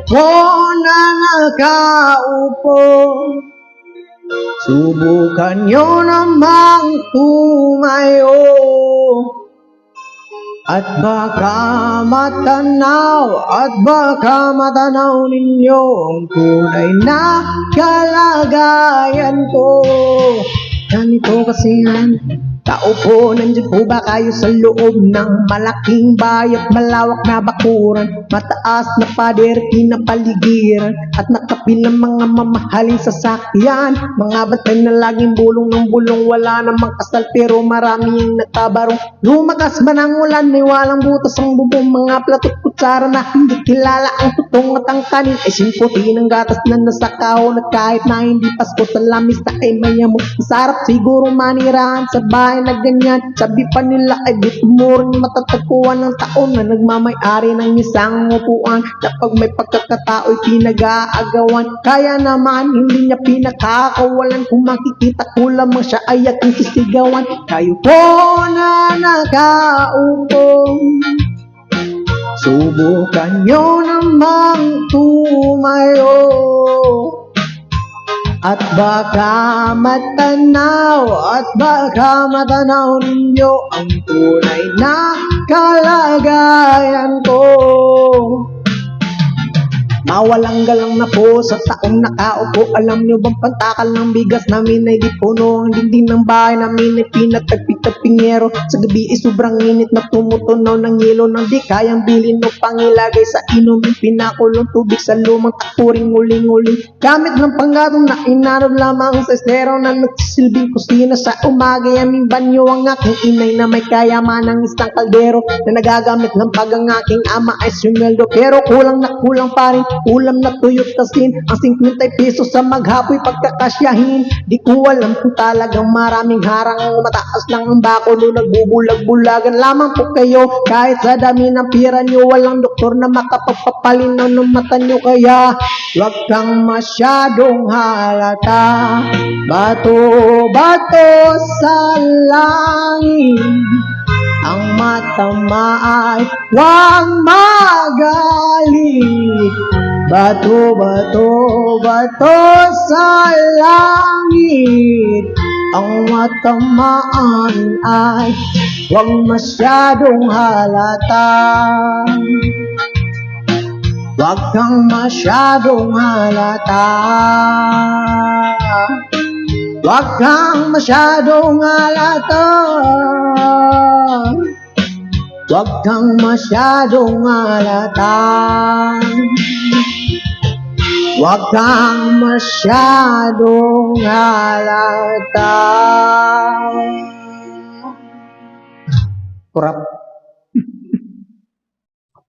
po na nakaupo, subukan nyo namang tumayo, at baka matanaw ninyo ang tunay na kalagayan ko. Ganito kasi yan, tao po, nandiyan po ba kayo sa loob ng malaking bayak, malawak na bakuran, mataas na pader, pinapaligiran, at nakapilang mga mamahaling sasakyan, mga bantay na laging bulong ng bulong, wala namang kasal pero marami yung nagkabarong. Lumakas ba ng ulan, may walang butas ang bubong, mga plato at kutsara na hindi kilala ang tutong at ang kanin ay simputi ng gatas na nasa kahon, at kahit na hindi Pasko sa lamisa ay mayamo. Masarap siguro manirahan sa bahay na ganyan, sabi pa nila ay dito mo rin matatagpuan ng taon na nagmamay-ari ng isang upuan, na pag may pagkakatao'y pinag-aagawan, kaya naman hindi niya pinakakawalan. Kung makikita ko lamang siya ay aking sisigawan. Kayo po na nakaupo, subukan nyo namang tumayo, at baka matanaw ninyo ang tunay na kalagayan ko. Mawalang galang na po sa taong nakaupo, alam nyo bang pantakal ng bigas namin ay di puno, ang dingding ng bahay namin ay pinatagpitapingero, sa gabi ay sobrang init na tumutunaw ng yelo, nang di kayang bilhin o pangilagay sa inumin, pinakulong tubig sa lumang takuring uling-uling, gamit ng panggatong na inarod lamang sa estero na nagsisilbing kusina sa umaga. Aming banyo ang aking inay na may kayaman ng isang kaldero, na nagagamit ng pag ang aking ama ay sweldo, pero kulang na kulang pa rin ulam na tuyot asin, ang 50 pesos sa maghapoy pagkakasyahin. Di ko alam kung talagang maraming harang, mataas lang ang bako no nagbubulag-bulagan lamang po kayo, kahit sa dami ng pira nyo walang doktor na makapagpapalinaw ng mata nyo. Kaya wag kang masyadong halata, bato-bato sa langit, ang mata ay wag magalit, bato-bato sa langit, ang matamaan ay wag masyadong halata. Wag kang masyadong halata, wag kang masyadong halata, wag kang masyadong halata, wag kang masyadong halata. Kurap.